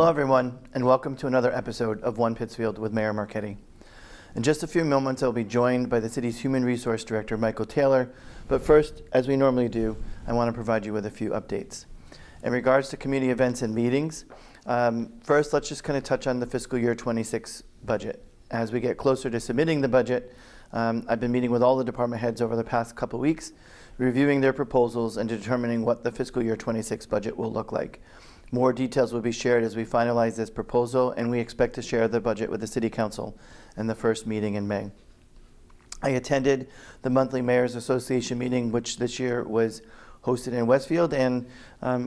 Hello everyone, and welcome to another episode of One Pittsfield with Mayor Marchetti. In just a few moments, I'll be joined by the city's Human Resource Director, Michael Taylor. But first, as we normally do, I want to provide you with a few updates. In regards to community events and meetings, first, let's just kind of touch on the fiscal year 26 budget. As we get closer to submitting the budget, I've been meeting with all the department heads over the past couple weeks, reviewing their proposals and determining what the fiscal year 26 budget will look like. More details will be shared as we finalize this proposal, and we expect to share the budget with the City Council in the first meeting in May. I attended the monthly Mayor's Association meeting, which this year was hosted in Westfield, and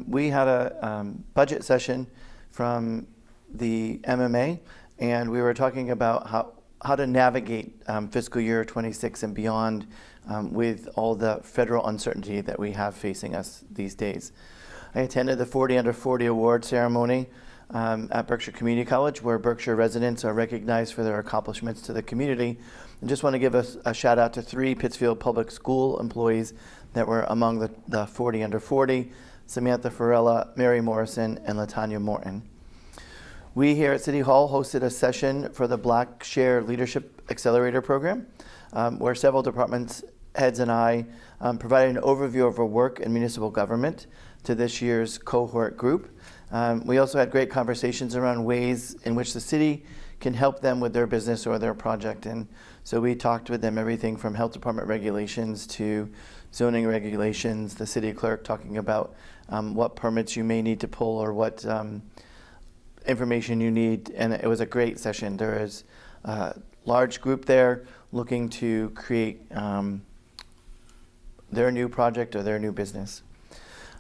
we had a budget session from the MMA, and we were talking about how to navigate fiscal year 26 and beyond with all the federal uncertainty that we have facing us these days. I attended the 40 Under 40 award ceremony at Berkshire Community College, where Berkshire residents are recognized for their accomplishments to the community. I just want to give a shout out to 3 Pittsfield Public School employees that were among the 40 Under 40, Samantha Farella, Mary Morrison, and Latanya Morton. We here at City Hall hosted a session for the Black Share Leadership Accelerator Program, where several departments heads and I provided an overview of our work in municipal government to this year's cohort group. We also had great conversations around ways in which the city can help them with their business or their project. And so we talked with them everything from health department regulations to zoning regulations, the city clerk talking about what permits you may need to pull or what information you need. And it was a great session. There is a large group there looking to create their new project or their new business.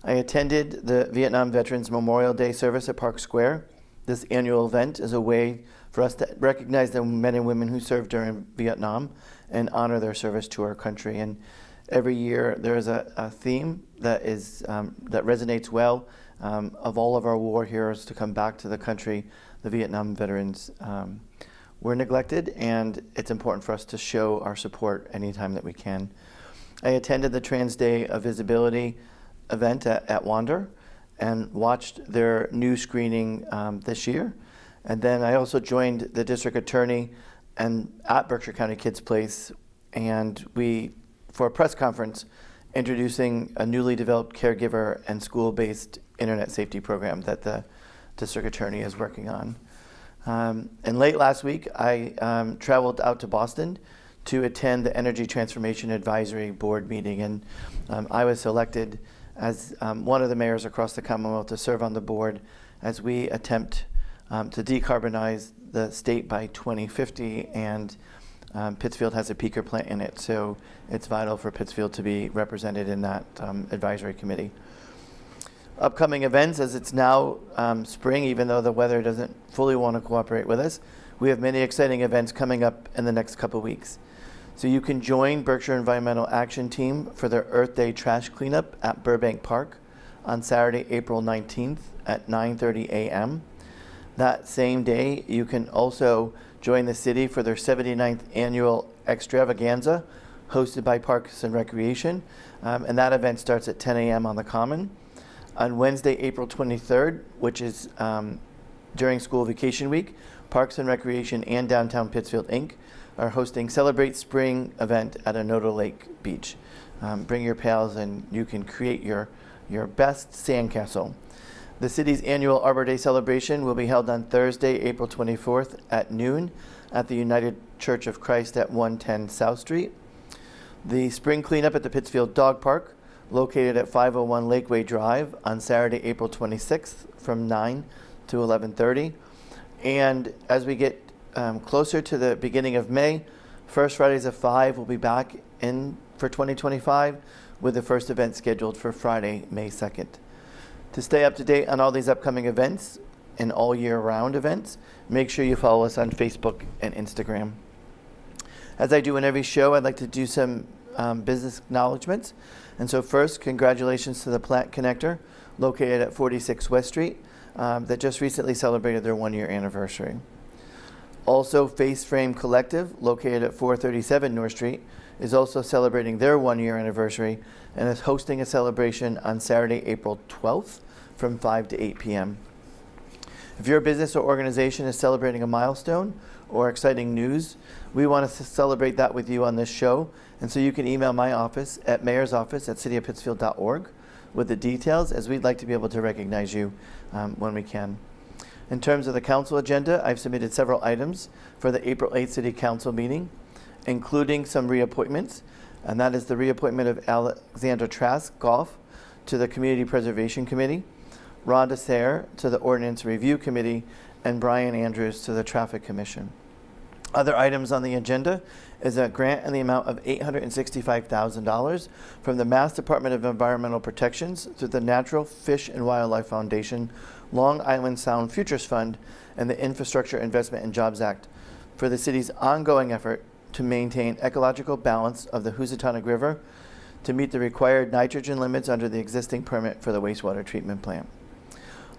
I attended the Vietnam Veterans Memorial Day service at Park Square. This annual event is a way for us to recognize the men and women who served during Vietnam and honor their service to our country. And every year there is a theme that resonates well of all of our war heroes to come back to the country. The Vietnam veterans were neglected, and it's important for us to show our support anytime that we can. I attended the Trans Day of Visibility event at Wander and watched their new screening this year. And then I also joined the district attorney at Berkshire County Kids Place, and for a press conference, introducing a newly developed caregiver and school-based internet safety program that the district attorney is working on. And late last week, I traveled out to Boston to attend the Energy Transformation Advisory Board meeting, and I was selected as one of the mayors across the Commonwealth to serve on the board as we attempt to decarbonize the state by 2050, and Pittsfield has a peaker plant in it, so it's vital for Pittsfield to be represented in that advisory committee. Upcoming events, as it's now spring, even though the weather doesn't fully want to cooperate with us, we have many exciting events coming up in the next couple weeks. So you can join Berkshire Environmental Action Team for their Earth Day trash cleanup at Burbank Park on Saturday, April 19th at 9:30 a.m. That same day, you can also join the city for their 79th annual extravaganza hosted by Parks and Recreation. And that event starts at 10 a.m. on the Common. On Wednesday, April 23rd, which is during school vacation week, Parks and Recreation and Downtown Pittsfield, Inc. are hosting Celebrate Spring event at Anoto Lake Beach. Bring your pals and you can create your best sandcastle. The city's annual Arbor Day celebration will be held on Thursday, April 24th at noon at the United Church of Christ at 110 South Street. The spring cleanup at the Pittsfield Dog Park, located at 501 Lakeway Drive on Saturday, April 26th from 9 to 11:30. And as we get closer to the beginning of May, First Fridays of 5 will be back in for 2025 with the first event scheduled for Friday, May 2nd. To stay up to date on all these upcoming events and all year round events, make sure you follow us on Facebook and Instagram. As I do in every show, I'd like to do some business acknowledgements. And so first, congratulations to the Plant Connector, located at 46 West Street, that just recently celebrated their 1-year anniversary. Also, Face Frame Collective, located at 437 North Street, is also celebrating their 1-year anniversary and is hosting a celebration on Saturday, April 12th from 5 to 8 p.m. If your business or organization is celebrating a milestone or exciting news, we want to celebrate that with you on this show. And so you can email my office at mayorsoffice@cityofpittsfield.org with the details, as we'd like to be able to recognize you when we can. In terms of the council agenda, I've submitted several items for the April 8th City Council meeting, including some reappointments, and that is the reappointment of Alexandra Trask Goff to the Community Preservation Committee, Rhonda Sayre to the Ordinance Review Committee, and Brian Andrews to the Traffic Commission. Other items on the agenda is a grant in the amount of $865,000 from the Mass Department of Environmental Protections through the Natural Fish and Wildlife Foundation, Long Island Sound Futures Fund, and the Infrastructure Investment and Jobs Act for the city's ongoing effort to maintain ecological balance of the Housatonic River to meet the required nitrogen limits under the existing permit for the wastewater treatment plant.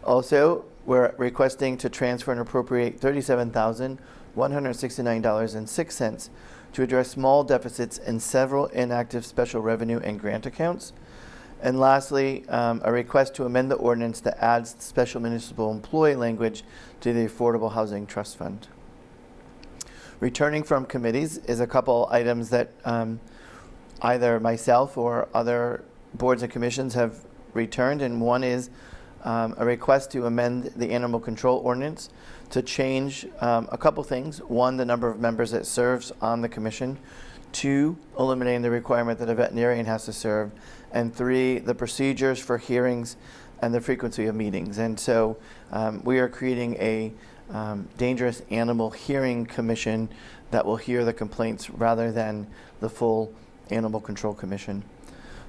Also, we're requesting to transfer and appropriate $37,169.06 to address small deficits in several inactive special revenue and grant accounts. And lastly, a request to amend the ordinance that adds special municipal employee language to the Affordable Housing Trust Fund. Returning from committees is a couple items that either myself or other boards and commissions have returned, and one is a request to amend the animal control ordinance to change a couple things. One, the number of members that serves on the commission. Two, eliminating the requirement that a veterinarian has to serve. And three, the procedures for hearings and the frequency of meetings. And so we are creating a dangerous animal hearing commission that will hear the complaints rather than the full animal control commission.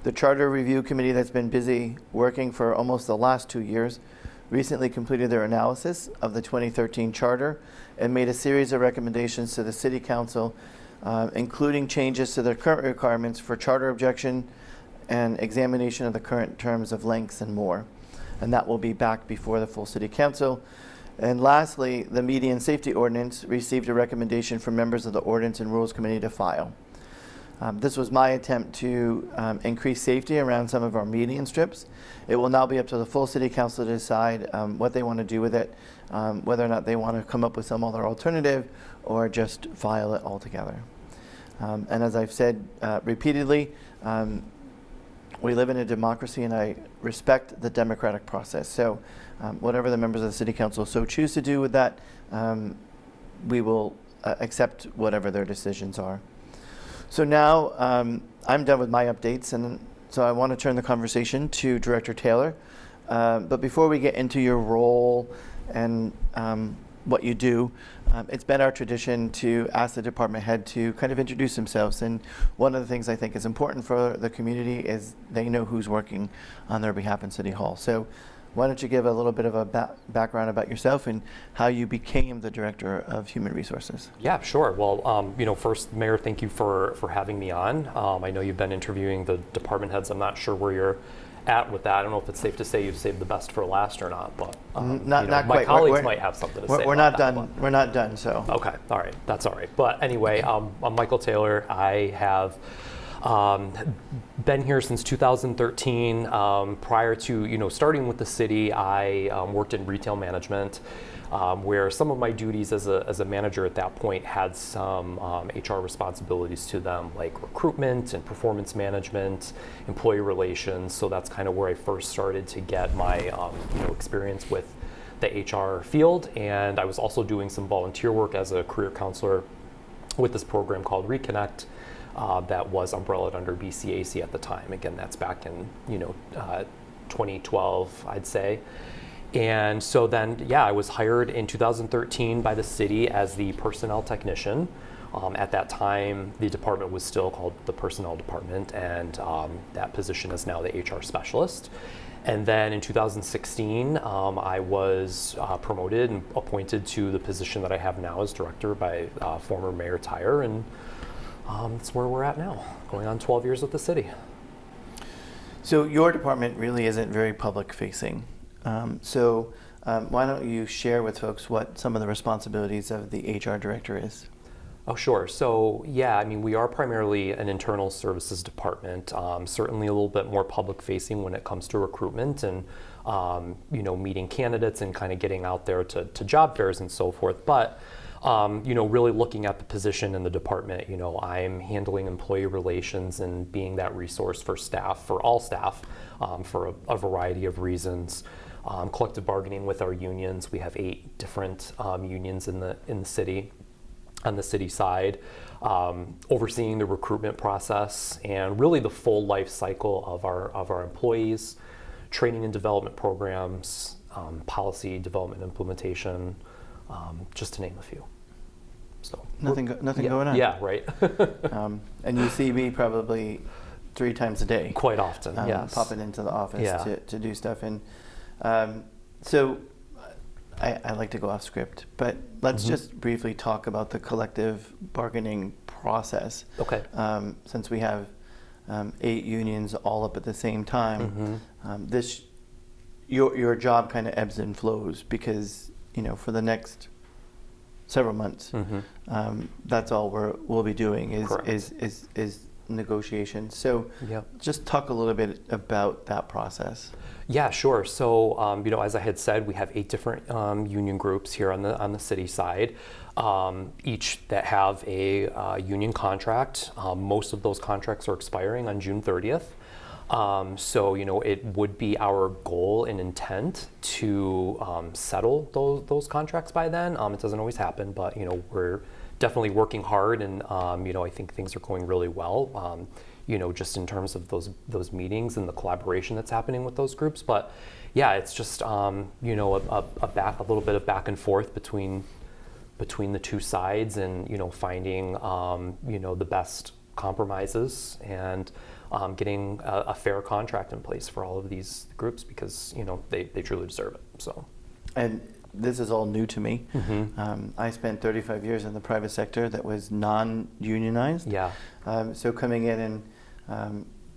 The Charter Review Committee, that's been busy working for almost the last 2 years, recently completed their analysis of the 2013 charter and made a series of recommendations to the City Council, including changes to the current requirements for charter objection and examination of the current terms of lengths and more. And that will be back before the full City Council. And lastly, the Median Safety Ordinance received a recommendation from members of the Ordinance and Rules Committee to file. This was my attempt to increase safety around some of our median strips. It will now be up to the full City Council to decide what they want to do with it, whether or not they want to come up with some other alternative or just file it altogether. And as I've said repeatedly, we live in a democracy, and I respect the democratic process. So whatever the members of the City Council so choose to do with that, we will accept whatever their decisions are. So now I'm done with my updates, and so I want to turn the conversation to Director Taylor. But before we get into your role and what you do, it's been our tradition to ask the department head to kind of introduce themselves. And one of the things I think is important for the community is they know who's working on their behalf in City Hall. So why don't you give a little bit of a background about yourself and how you became the Director of Human Resources? Yeah, sure. Well, first, Mayor, thank you for having me on. I know you've been interviewing the department heads. I'm not sure where you're at with that. I don't know if it's safe to say you've saved the best for last or not, but not my quite. colleagues might have something to say. We're not done. We're not done. So okay, all right, that's all right. But anyway, I'm Michael Taylor. I have been here since 2013. Prior to starting with the city, I worked in retail management, where some of my duties as a manager at that point had some HR responsibilities to them, like recruitment and performance management, employee relations. So that's kind of where I first started to get my experience with the HR field. And I was also doing some volunteer work as a career counselor with this program called Reconnect. That was umbrellaed under BCAC at the time. Again, that's back in 2012, I'd say. And so then, I was hired in 2013 by the city as the personnel technician. At that time, the department was still called the personnel department, and that position is now the HR specialist. And then in 2016, I was promoted and appointed to the position that I have now as director by former Mayor Tyre, and that's where we're at now, going on 12 years with the city. So your department really isn't very public facing. Why don't you share with folks what some of the responsibilities of the HR director is? Oh, sure. So, yeah, I mean, we are primarily an internal services department, certainly a little bit more public facing when it comes to recruitment and, meeting candidates and kind of getting out there to job fairs and so forth. But, really looking at the position in the department, I'm handling employee relations and being that resource for staff, for all staff, for a variety of reasons. Collective bargaining with our unions. We have 8 different unions in the city. On the city side, overseeing the recruitment process and really the full life cycle of our employees, training and development programs, policy development implementation, just to name a few. So Nothing going on. Yeah, right. And you see me probably 3 times a day. Quite often, yes. Popping into the office to do stuff. And so I like to go off script, but let's just briefly talk about the collective bargaining process. Okay. Since we have 8 unions all up at the same time, your job kind of ebbs and flows because for the next several months, that's all we'll be doing is negotiations. So just talk a little bit about that process. Yeah, sure. So, as I had said, we have 8 different union groups here on the city side, each that have a union contract. Most of those contracts are expiring on June 30th. So, it would be our goal and intent to settle those contracts by then. It doesn't always happen, but, we're definitely working hard, and, I think things are going really well. Just in terms of those meetings and the collaboration that's happening with those groups. But yeah, it's just a little bit of back and forth between the 2 sides, and finding the best compromises and getting a fair contract in place for all of these groups because they truly deserve it. So. And this is all new to me. I spent 35 years in the private sector that was non-unionized. Yeah. So coming in and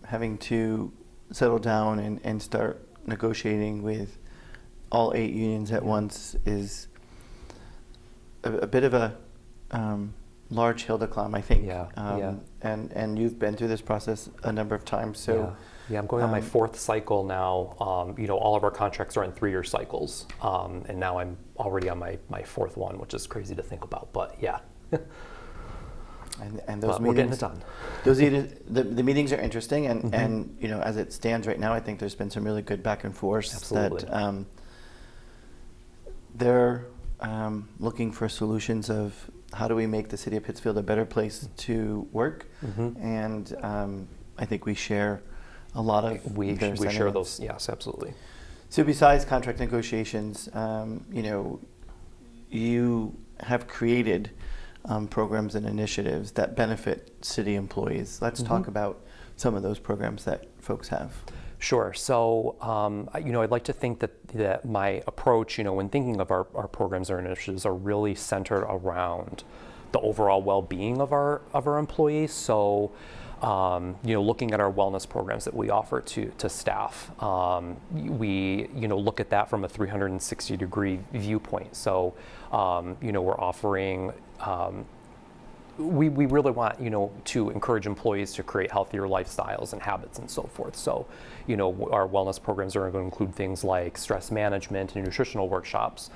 having to settle down and start negotiating with all 8 unions at once is a bit of a large hill to climb, I think. And you've been through this process a number of times. So yeah, I'm going on my 4th cycle now. All of our contracts are in 3-year cycles, and now I'm already on my 4th one, which is crazy to think about. But yeah. And those meetings, we're getting it done. The meetings are interesting, and as it stands right now, I think there's been some really good back and forth. Absolutely. That they're looking for solutions of how do we make the city of Pittsfield a better place to work, and I think we share a lot of we sentiments. share those. Yes, absolutely. So besides contract negotiations, you have created programs and initiatives that benefit city employees. Let's talk about some of those programs that folks have. Sure. So, I'd like to think that my approach, when thinking of our programs or initiatives, are really centered around the overall well-being of our employees. So, looking at our wellness programs that we offer to staff, we look at that from a 360-degree viewpoint. So, we're offering. We really want to encourage employees to create healthier lifestyles and habits and so forth. So, our wellness programs are going to include things like stress management and nutritional workshops,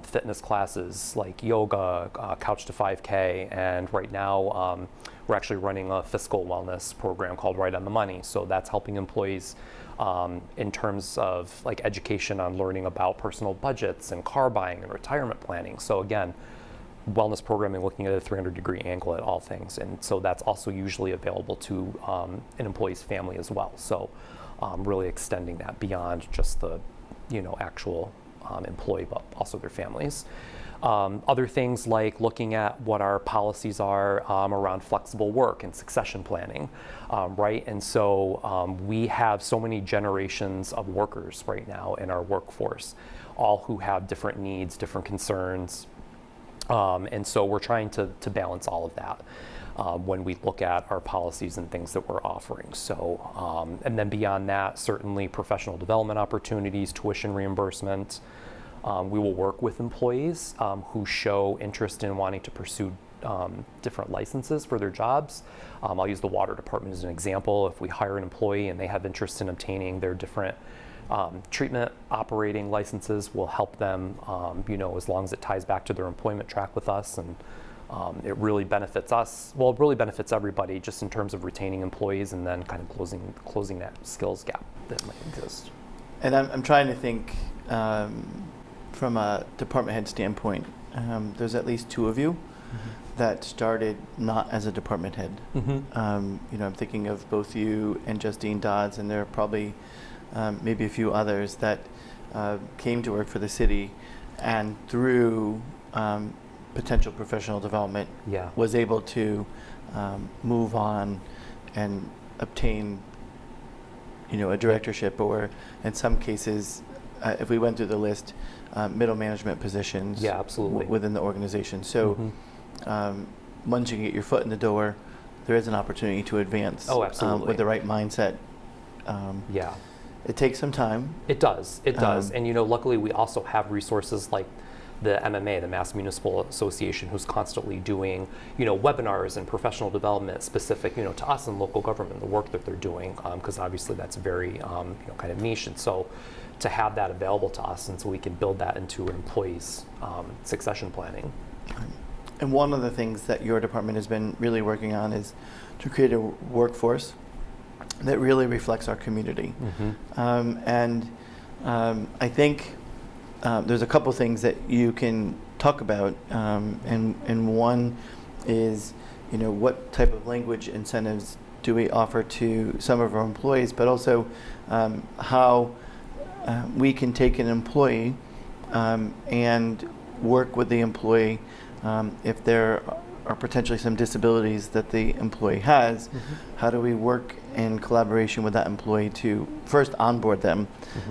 fitness classes like yoga, Couch to 5K, and right now we're actually running a fiscal wellness program called Right on the Money. So that's helping employees in terms of like education on learning about personal budgets and car buying and retirement planning. So again, wellness programming looking at a 300-degree angle at all things, and so that's also usually available to an employee's family as well. So really extending that beyond just the actual employee, but also their families. Other things like looking at what our policies are around flexible work and succession planning, right? And so we have so many generations of workers right now in our workforce, all who have different needs, different concerns. And so we're trying to balance all of that when we look at our policies and things that we're offering. So, and then beyond that, certainly professional development opportunities, tuition reimbursement. We will work with employees who show interest in wanting to pursue different licenses for their jobs. I'll use the water department as an example. If we hire an employee and they have interest in obtaining their different treatment operating licenses, we'll help them, as long as it ties back to their employment track with us. And it really benefits us. Well, it really benefits everybody just in terms of retaining employees and then kind of closing that skills gap that might exist. And I'm trying to think from a department head standpoint. There's at least two of you that started not as a department head. I'm thinking of both you and Justine Dodds, and there are probably maybe a few others that came to work for the city, and through potential professional development, was able to move on and obtain, a directorship, or in some cases, if we went through the list, middle management positions absolutely. Within the organization. So once you get your foot in the door, there is an opportunity to advance with the right mindset. It takes some time. It does. And luckily we also have resources like the MMA, the Mass Municipal Association, who's constantly doing, webinars and professional development specific, to us in local government, the work that they're doing, because obviously that's very, kind of niche. And so to have that available to us, and so we can build that into an employee's succession planning. And one of the things that your department has been really working on is to create a workforce that really reflects our community. I think there's a couple things that you can talk about, and one is, what type of language incentives do we offer to some of our employees, but also how we can take an employee and work with the employee if there are potentially some disabilities that the employee has. How do we work in collaboration with that employee to first onboard them,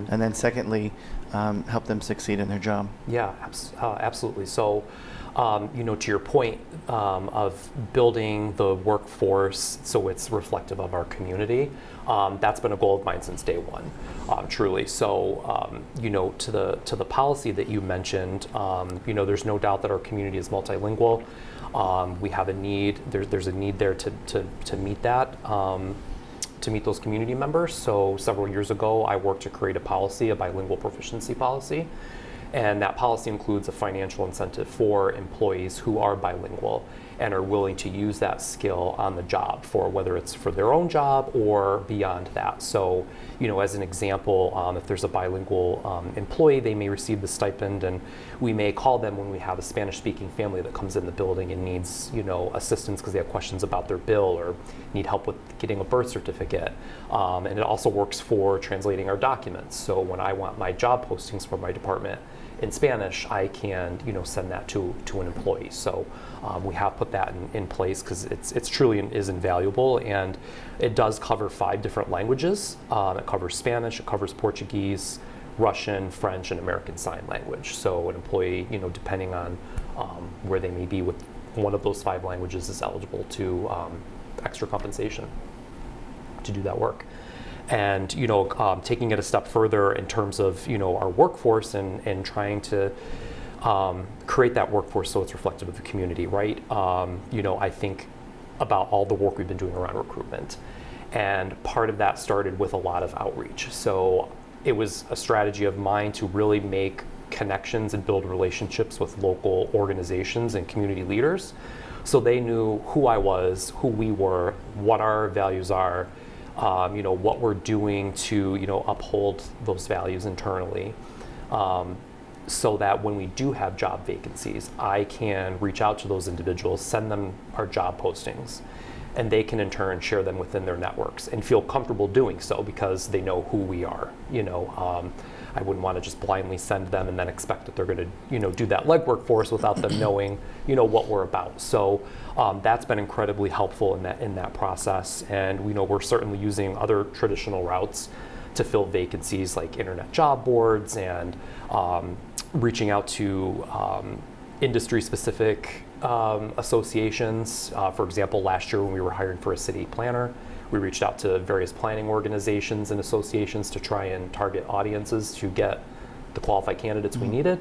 and then secondly, help them succeed in their job? Yeah, absolutely. So, to your point of building the workforce so it's reflective of our community, that's been a goal of mine since day one, truly. So, to the policy that you mentioned, there's no doubt that our community is multilingual. We have a need. There's a need there to meet that. To meet those community members. So several years ago, I worked to create a policy, a bilingual proficiency policy. And that policy includes a financial incentive for employees who are bilingual and are willing to use that skill on the job, for whether it's for their own job or beyond that. So, as an example, if there's a bilingual employee, they may receive the stipend, and we may call them when we have a Spanish-speaking family that comes in the building and needs, assistance because they have questions about their bill or need help with getting a birth certificate. And it also works for translating our documents. So when I want my job postings for my department in Spanish, I can, send that to an employee. So we have put that in place because it's truly is invaluable, and it does cover 5 different languages. It covers Spanish, it covers Portuguese, Russian, French, and American Sign Language. So an employee, depending on where they may be with one of those 5 languages, is eligible to extra compensation to do that work. And taking it a step further in terms of our workforce and trying to create that workforce so it's reflective of the community, right? I think about all the work we've been doing around recruitment, and part of that started with a lot of outreach. So it was a strategy of mine to really make connections and build relationships with local organizations and community leaders, so they knew who I was, who we were, what our values are, what we're doing to, uphold those values internally, so that when we do have job vacancies, I can reach out to those individuals, send them our job postings, and they can in turn share them within their networks and feel comfortable doing so because they know who we are. I wouldn't want to just blindly send them and then expect that they're going to, do that legwork for us without them knowing, what we're about. So that's been incredibly helpful in that process. And we're certainly using other traditional routes to fill vacancies like internet job boards and reaching out to industry-specific associations. For example, last year when we were hiring for a city planner, we reached out to various planning organizations and associations to try and target audiences to get the qualified candidates we needed.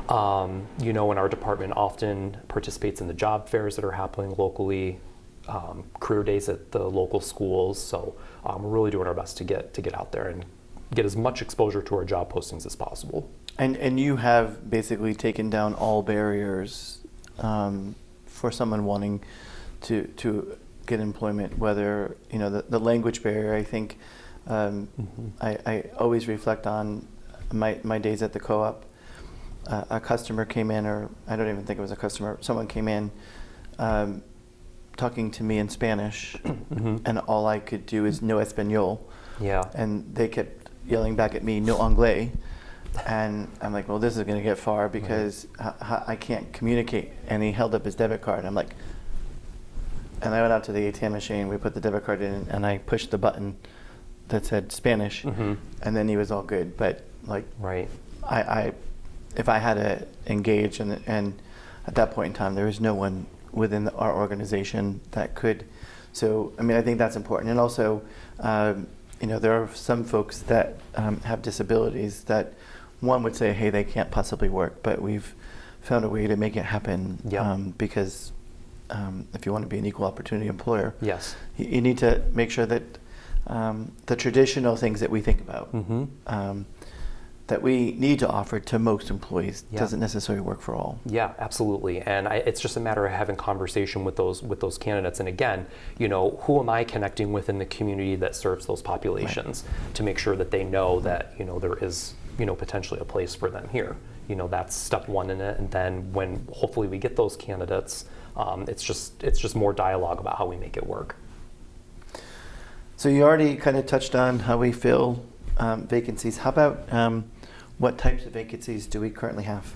You know, and our department often participates in the job fairs that are happening locally, career days at the local schools. So we're really doing our best to get out there and get as much exposure to our job postings as possible. And you have basically taken down all barriers for someone wanting to get employment, whether, you know, the language barrier. I think I always reflect on my days at the co-op. A customer came in, or I don't even think it was a customer, someone came in talking to me in Spanish, and all I could do is no español. Yeah. And they kept yelling back at me, no anglais. And I'm like, well, this is going to get far because I can't communicate. And he held up his debit card. I'm like, and I went out to the ATM machine, we put the debit card in, and I pushed the button that said Spanish, and then he was all good. But like, I if I had to engage, and at that point in time, there was no one within our organization that could. So, I mean, I think that's important. And also, you know, there are some folks that have disabilities that one would say, hey, they can't possibly work, but we've found a way to make it happen. Because if you want to be an equal opportunity employer, you need to make sure that the traditional things that we think about, that we need to offer to most employees, doesn't necessarily work for all. Yeah, absolutely. And it's just a matter of having conversation with those candidates. And again, you know, who am I connecting with in the community that serves those populations to make sure that they know that, you know, there is, you know, potentially a place for them here. You know, that's step one in it. And then when hopefully we get those candidates, it's just more dialogue about how we make it work. So you already kind of touched on how we fill vacancies. How about what types of vacancies do we currently have?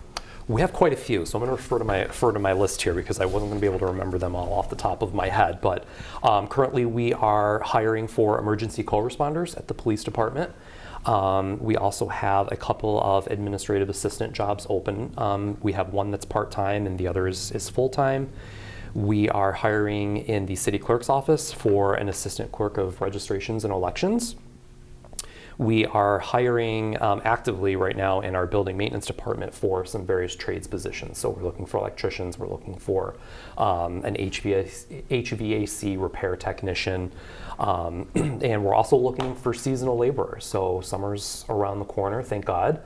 We have quite a few, so I'm going to refer to my list here because I wasn't going to be able to remember them all off the top of my head. But currently, we are hiring for emergency co-responders at the police department. We also have a couple of administrative assistant jobs open. We have one that's part-time, and the other is full-time. We are hiring in the city clerk's office for an assistant clerk of registrations and elections. We are hiring actively right now in our building maintenance department for some various trades positions. So we're looking for electricians, we're looking for an HVAC repair technician, and we're also looking for seasonal laborers. So summer's around the corner, thank God.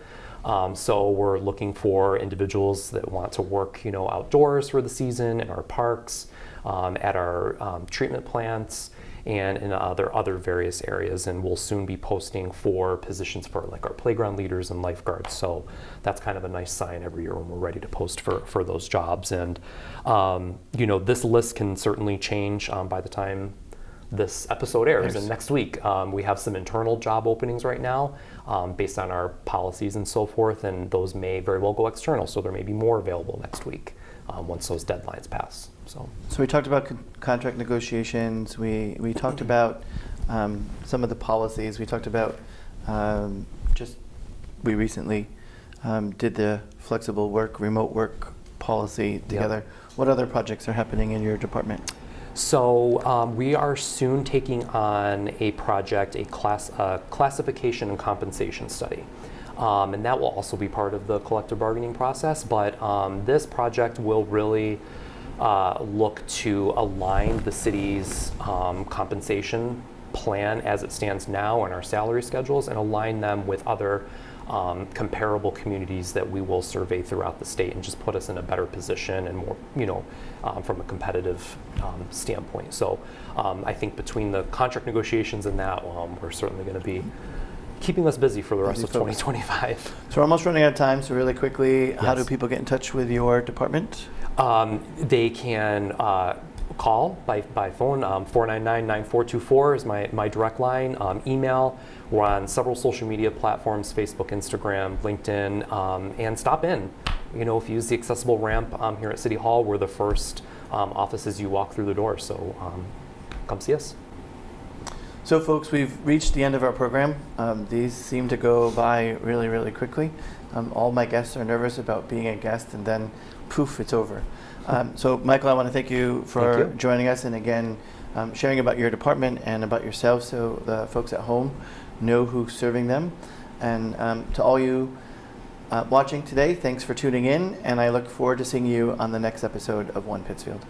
So we're looking for individuals that want to work, you know, outdoors for the season, in our parks, at our treatment plants, and in other various areas. And we'll soon be posting for positions for like our playground leaders and lifeguards. So that's kind of a nice sign every year when we're ready to post for those jobs. And you know, this list can certainly change by the time this episode airs. And next week we have some internal job openings right now based on our policies and so forth, and those may very well go external. So there may be more available next week once those deadlines pass. So we talked about contract negotiations. We talked about some of the policies. We talked about we recently did the flexible work, remote work policy together. What other projects are happening in your department? So we are soon taking on a project, a classification and compensation study. And that will also be part of the collective bargaining process. But this project will really look to align the city's compensation plan as it stands now and our salary schedules, and align them with other comparable communities that we will survey throughout the state, and just put us in a better position and more, you know, from a competitive standpoint. So I think between the contract negotiations and that, we're certainly going to be keeping us busy for the rest of 2025. So we're almost running out of time, so really quickly, how do people get in touch with your department? They can call by phone. 499-9424 is my direct line. Email. We're on several social media platforms: Facebook, Instagram, LinkedIn, and stop in. You know, if you use the accessible ramp here at City Hall, we're the first office as you walk through the door. So come see us. So folks, we've reached the end of our program. These seem to go by really, really quickly. All my guests are nervous about being a guest, and then poof, it's over. So Michael, I want to thank you for joining us, and again, sharing about your department and about yourself, so the folks at home know who's serving them. And to all you watching today. Thanks for tuning in, and I look forward to seeing you on the next episode of One Pittsfield.